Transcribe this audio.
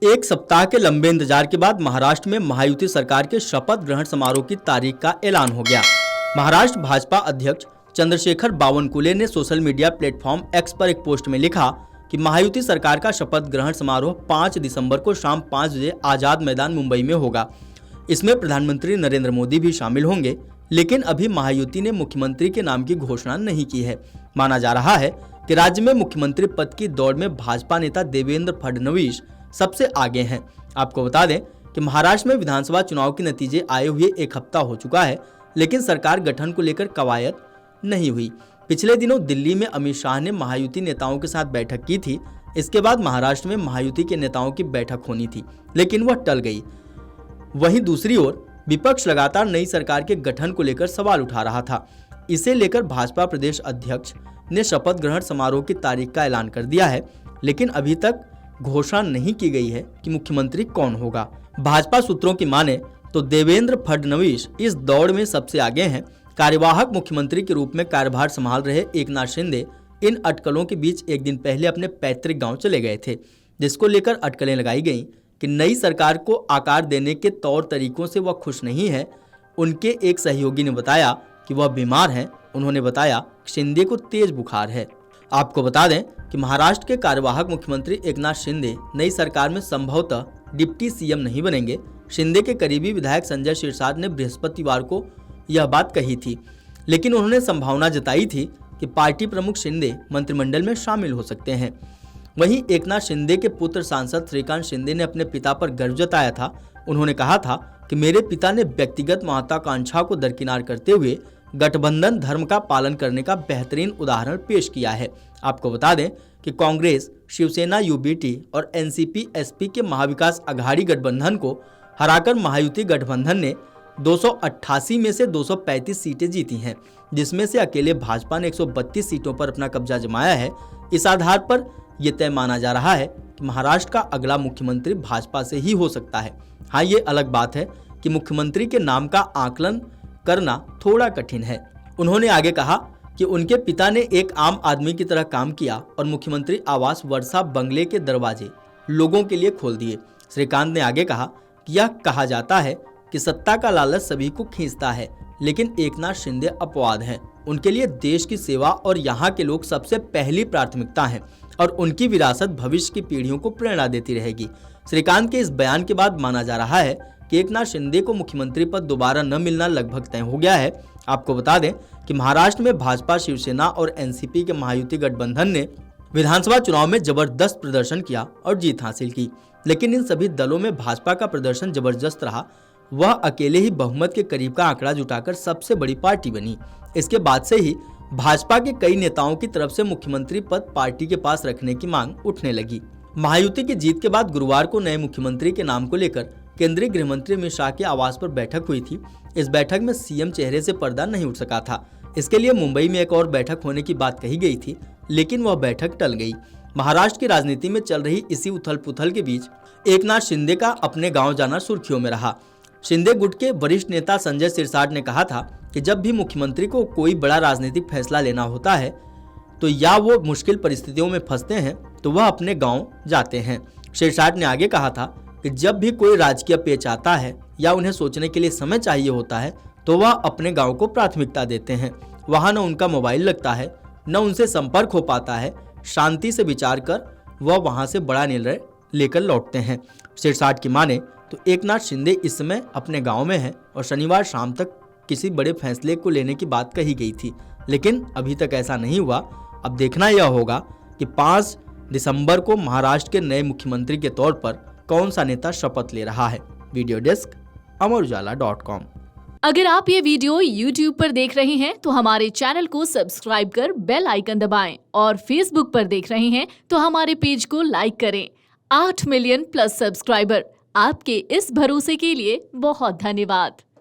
एक सप्ताह के लंबे इंतजार के बाद महाराष्ट्र में महायुति सरकार के शपथ ग्रहण समारोह की तारीख का ऐलान हो गया। महाराष्ट्र भाजपा अध्यक्ष चंद्रशेखर बावनकुले ने सोशल मीडिया प्लेटफॉर्म एक्स पर एक पोस्ट में लिखा कि महायुति सरकार का शपथ ग्रहण समारोह 5 दिसंबर को शाम 5 बजे आजाद मैदान मुंबई में होगा। इसमें प्रधानमंत्री नरेंद्र मोदी भी शामिल होंगे, लेकिन अभी महायुति ने मुख्यमंत्री के नाम की घोषणा नहीं की है। माना जा रहा है कि राज्य में मुख्यमंत्री पद की दौड़ में भाजपा नेता देवेंद्र फडणवीस सबसे आगे हैं। आपको बता दें कि महाराष्ट्र में विधानसभा चुनाव के नतीजे आए हुए एक हफ्ता हो चुका है, लेकिन सरकार गठन को लेकर कवायद नहीं हुई। पिछले दिनों दिल्ली में अमित शाह ने महायुति नेताओं के साथ बैठक की थी। इसके बाद महाराष्ट्र में महायुति के नेताओं की बैठक होनी थी, लेकिन वह टल गई। वहीं दूसरी ओर विपक्ष लगातार नई सरकार के गठन को लेकर सवाल उठा रहा था। इसे लेकर भाजपा प्रदेश अध्यक्ष ने शपथ ग्रहण समारोह की तारीख का ऐलान कर दिया है, लेकिन अभी तक घोषणा नहीं की गई है कि मुख्यमंत्री कौन होगा। भाजपा सूत्रों की माने तो देवेंद्र फडणवीस इस दौड़ में सबसे आगे हैं। कार्यवाहक मुख्यमंत्री के रूप में कार्यभार संभाल रहे एकनाथ शिंदे इन अटकलों के बीच एक दिन पहले अपने पैतृक गांव चले गए थे, जिसको लेकर अटकलें लगाई गईं कि नई सरकार को आकार देने के तौर तरीकों से वह खुश नहीं है। उनके एक सहयोगी ने बताया कि वह बीमार हैं। उन्होंने बताया कि शिंदे को तेज बुखार है। आपको बता दें कि महाराष्ट्र के कार्यवाहक मुख्यमंत्री एकनाथ शिंदे नई सरकार में संभवतः डिप्टी सीएम नहीं बनेंगे। शिंदे के करीबी विधायक संजय सिरसाट ने बृहस्पतिवार को यह बात कही थी, लेकिन उन्होंने संभावना जताई थी कि पार्टी प्रमुख शिंदे मंत्रिमंडल में शामिल हो सकते हैं। वहीं एकनाथ शिंदे के पुत्र सांसद श्रीकांत शिंदे ने अपने पिता पर गर्व जताया था। उन्होंने कहा था कि मेरे पिता ने व्यक्तिगत महत्वाकांक्षा को दरकिनार करते हुए गठबंधन धर्म का पालन करने का बेहतरीन उदाहरण पेश किया है। आपको बता दें कि कांग्रेस, शिवसेना, यूबीटी और एनसीपी एसपी के महाविकास अघाड़ी गठबंधन को हराकर महायुति गठबंधन ने 288 में से 235 सीटें जीती हैं, जिसमें से अकेले भाजपा ने 132 सीटों पर अपना कब्जा जमाया है। इस आधार पर यह तय माना जा रहा है कि महाराष्ट्र का अगला मुख्यमंत्री भाजपा से ही हो सकता है। हाँ, ये अलग बात है कि मुख्यमंत्री के नाम का आकलन करना थोड़ा कठिन है। उन्होंने आगे कहा कि उनके पिता ने एक आम आदमी की तरह काम किया और मुख्यमंत्री आवास वर्षा बंगले के दरवाजे लोगों के लिए खोल दिए। श्रीकांत ने आगे कहा कि यह कहा जाता है कि सत्ता का लालच सभी को खींचता है, लेकिन एकनाथ शिंदे अपवाद हैं। उनके लिए देश की सेवा और यहाँ के लोग सबसे पहली प्राथमिकता हैं और उनकी विरासत भविष्य की पीढ़ियों को प्रेरणा देती रहेगी। श्रीकांत के इस बयान के बाद माना जा रहा है कि एकनाथ शिंदे को मुख्यमंत्री पद दोबारा न मिलना लगभग तय हो गया है। आपको बता दें कि महाराष्ट्र में भाजपा, शिवसेना और एनसीपी के महायुति गठबंधन ने विधानसभा चुनाव में जबरदस्त प्रदर्शन किया और जीत हासिल की, लेकिन इन सभी दलों में भाजपा का प्रदर्शन जबरदस्त रहा। वह अकेले ही बहुमत के करीब का आंकड़ा जुटाकर सबसे बड़ी पार्टी बनी। इसके बाद से ही भाजपा के कई नेताओं की तरफ से मुख्यमंत्री पद पार्टी के पास रखने की मांग उठने लगी। महायुति की जीत के बाद गुरुवार को नए मुख्यमंत्री के नाम को लेकर केंद्रीय गृह मंत्री अमित शाह के आवास पर बैठक हुई थी। इस बैठक में सीएम चेहरे से पर्दा नहीं उठ सका था। इसके लिए मुंबई में एक और बैठक होने की बात कही गई थी, लेकिन वह बैठक टल गई। महाराष्ट्र की राजनीति में चल रही इसी उथल पुथल के बीच एकनाथ शिंदे का अपने गाँव जाना सुर्खियों में रहा। शिंदे गुट के वरिष्ठ नेता संजय सिरसाट ने कहा था कि जब भी मुख्यमंत्री को कोई बड़ा राजनीतिक फैसला लेना होता है तो या वो मुश्किल परिस्थितियों में फंसते हैं तो वह अपने गांव जाते हैं। सिरसाट ने आगे कहा था कि जब भी कोई राजकीय पेच आता है या उन्हें सोचने के लिए समय चाहिए होता है तो वह अपने गांव को प्राथमिकता देते हैं। वहां न उनका मोबाइल लगता है, न उनसे संपर्क हो पाता है। शांति से विचार कर वह वहां से बड़ा निर्णय लेकर लौटते हैं। सिरसाट की माने तो एकनाथ शिंदे इस समय अपने गांव में हैं और शनिवार शाम तक किसी बड़े फैसले को लेने की बात कही गई थी, लेकिन अभी तक ऐसा नहीं हुआ। अब देखना यह होगा कि 5 दिसंबर को महाराष्ट्र के नए मुख्यमंत्री के तौर पर कौन सा नेता शपथ ले रहा है। वीडियो डेस्क अमरउजाला.com। अगर आप ये वीडियो YouTube पर देख रहे हैं तो हमारे चैनल को सब्सक्राइब कर बेल आइकन दबाएं और Facebook पर देख रहे हैं तो हमारे पेज को लाइक करें। 8 मिलियन प्लस सब्सक्राइबर, आपके इस भरोसे के लिए बहुत धन्यवाद।